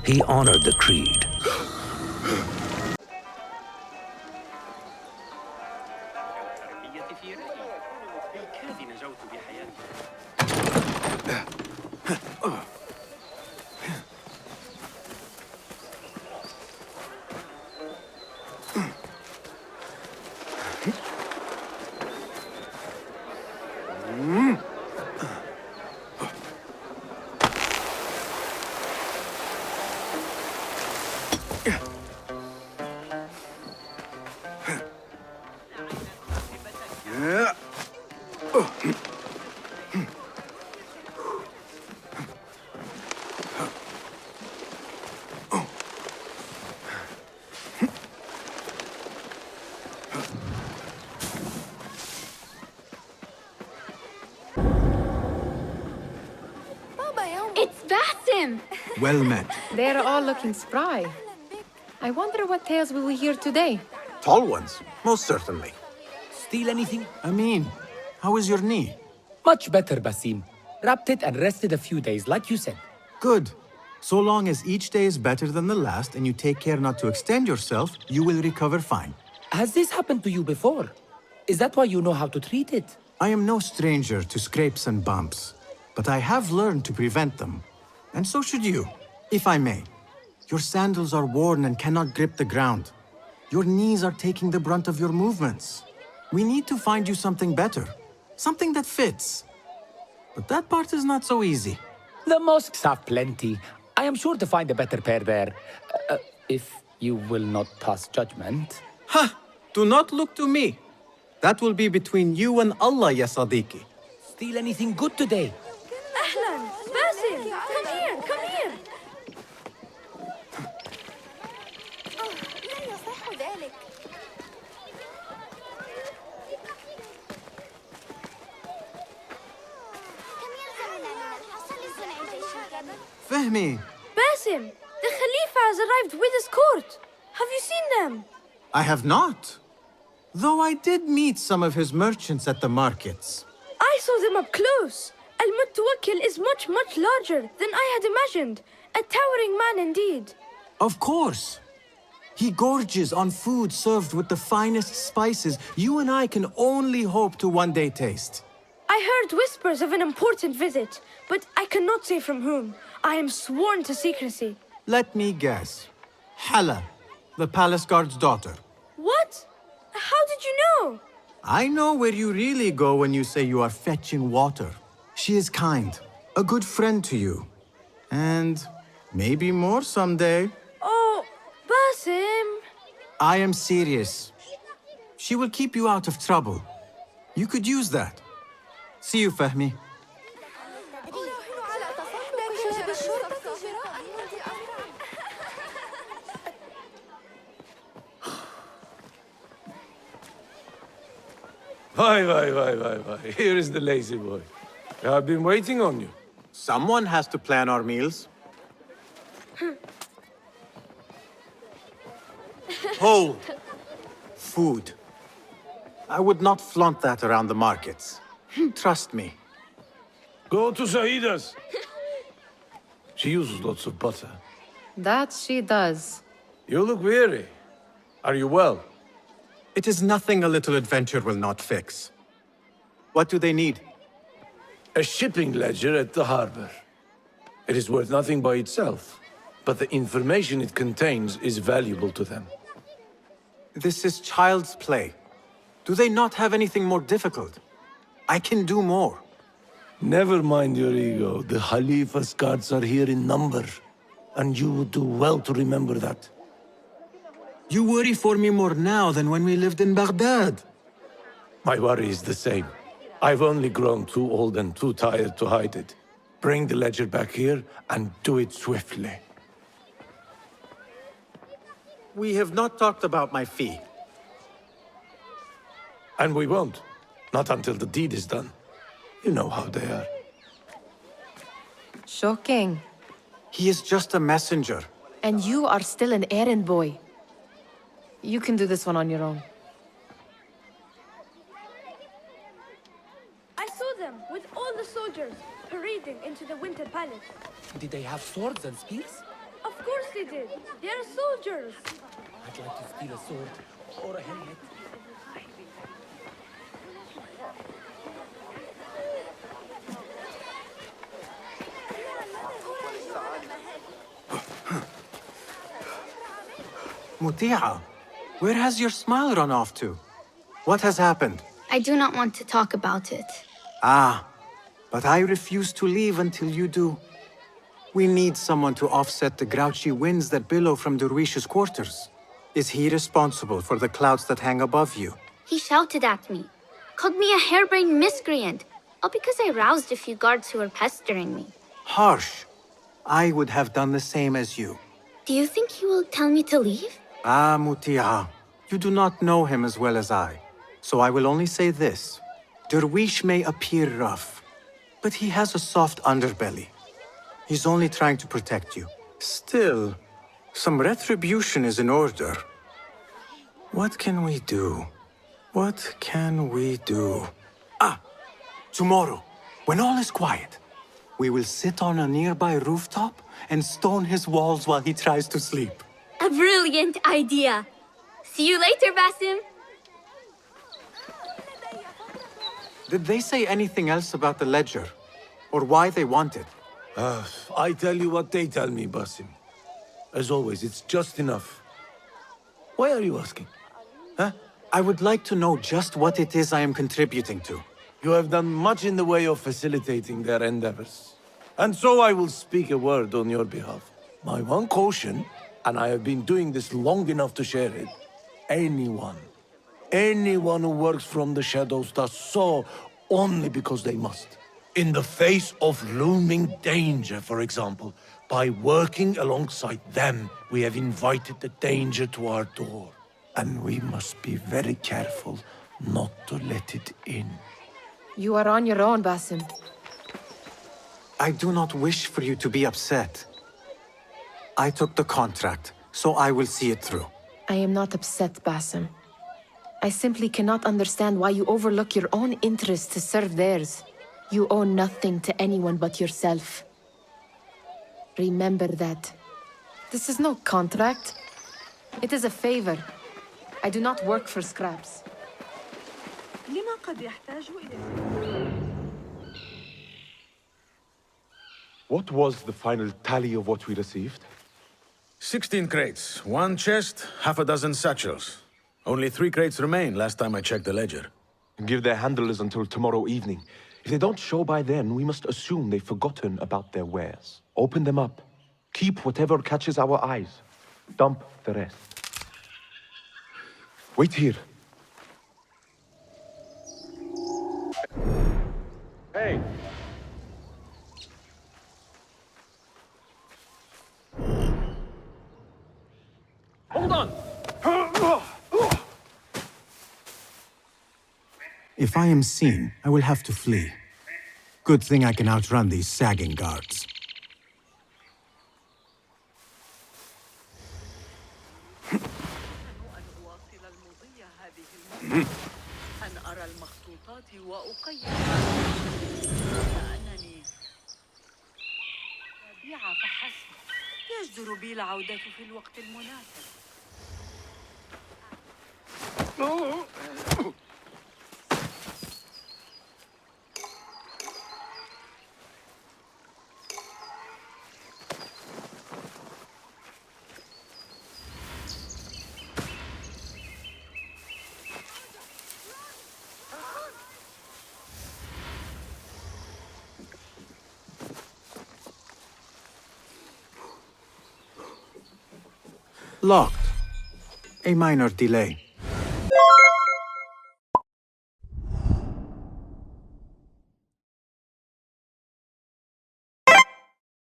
He honored the creed. It's Basim! Well met. They're all looking spry. I wonder what tales we will hear today. Tall ones, most certainly. Steal anything? Amin, how is your knee? Much better, Basim. Wrapped it and rested a few days, like you said. Good. So long as each day is better than the last and you take care not to extend yourself, you will recover fine. Has this happened to you before? Is that why you know how to treat it? I am no stranger to scrapes and bumps, but I have learned to prevent them. And so should you, if I may. Your sandals are worn and cannot grip the ground. Your knees are taking the brunt of your movements. We need to find you something better, something that fits. But that part is not so easy. The mosques have plenty. I am sure to find a better pair there. If you will not pass judgment. Ha! Do not look to me. That will be between you and Allah, ya Sadiqi. Steal anything good today? Ahlan! Basim! Come here! Come here! لا يصح ذلك. كم يلزمنا من الحصى لصنع جيش كامل؟ Fehmi, Basim! The Khalifa has arrived with his court. Have you seen them? I have not. Though I did meet some of his merchants at the markets. I saw them up close. Al-Mutawakkil is much larger than I had imagined. A towering man indeed. Of course. He gorges on food served with the finest spices you and I can only hope to one day taste. I heard whispers of an important visit, but I cannot say from whom. I am sworn to secrecy. Let me guess. Hala, the palace guard's daughter. What? How did you know? I know where you really go when you say you are fetching water. She is kind, a good friend to you. And maybe more someday. Oh, Basim. I am serious. She will keep you out of trouble. You could use that. See you, Fahmi. Why. Here is the lazy boy. I've been waiting on you. Someone has to plan our meals. Whole food. I would not flaunt that around the markets. Trust me. Go to Saida's. She uses lots of butter. That she does. You look weary. Are you well? It is nothing a little adventure will not fix. What do they need? A shipping ledger at the harbor. It is worth nothing by itself, but the information it contains is valuable to them. This is child's play. Do they not have anything more difficult? I can do more. Never mind your ego. The Khalifa's guards are here in number, and you would do well to remember that. You worry for me more now than when we lived in Baghdad. My worry is the same. I've only grown too old and too tired to hide it. Bring the ledger back here and do it swiftly. We have not talked about my fee. And we won't. Not until the deed is done. You know how they are. Shocking. He is just a messenger. And you are still an errand boy. You can do this one on your own. I saw them with all the soldiers parading into the Winter Palace. Did they have swords and spears? Of course they did. They are soldiers. I'd like to steal a sword or a helmet. Mutia, where has your smile run off to? What has happened? I do not want to talk about it. Ah, but I refuse to leave until you do. We need someone to offset the grouchy winds that billow from Derwish's quarters. Is he responsible for the clouds that hang above you? He shouted at me, called me a harebrained miscreant, all because I roused a few guards who were pestering me. Harsh. I would have done the same as you. Do you think he will tell me to leave? Ah, Mutia, you do not know him as well as I. So I will only say this. Derwish may appear rough, but he has a soft underbelly. He's only trying to protect you. Still, some retribution is in order. What can we do? What can we do? Ah! Tomorrow, when all is quiet, we will sit on a nearby rooftop and stone his walls while he tries to sleep. A brilliant idea. See you later, Basim. Did they say anything else about the ledger? Or why they want it? I tell you what they tell me, Basim. As always, it's just enough. Why are you asking? Huh? I would like to know just what it is I am contributing to. You have done much in the way of facilitating their endeavors. And so I will speak a word on your behalf. My one caution, and I have been doing this long enough to share it, anyone who works from the shadows does so only because they must. In the face of looming danger, for example, by working alongside them, we have invited the danger to our door. And we must be very careful not to let it in. You are on your own, Basim. I do not wish for you to be upset. I took the contract, so I will see it through. I am not upset, Basim. I simply cannot understand why you overlook your own interests to serve theirs. You owe nothing to anyone but yourself. Remember that. This is no contract. It is a favor. I do not work for scraps. What was the final tally of what we received? 16 crates, 1 chest, half a dozen satchels. Only 3 crates remain last time I checked the ledger. Give their handlers until tomorrow evening. If they don't show by then, we must assume they've forgotten about their wares. Open them up. Keep whatever catches our eyes. Dump the rest. Wait here. Hey! Hold on! If I am seen, I will have to flee. Good thing I can outrun these sagging guards. يجدر بي العودة في الوقت المناسب. Locked. A minor delay.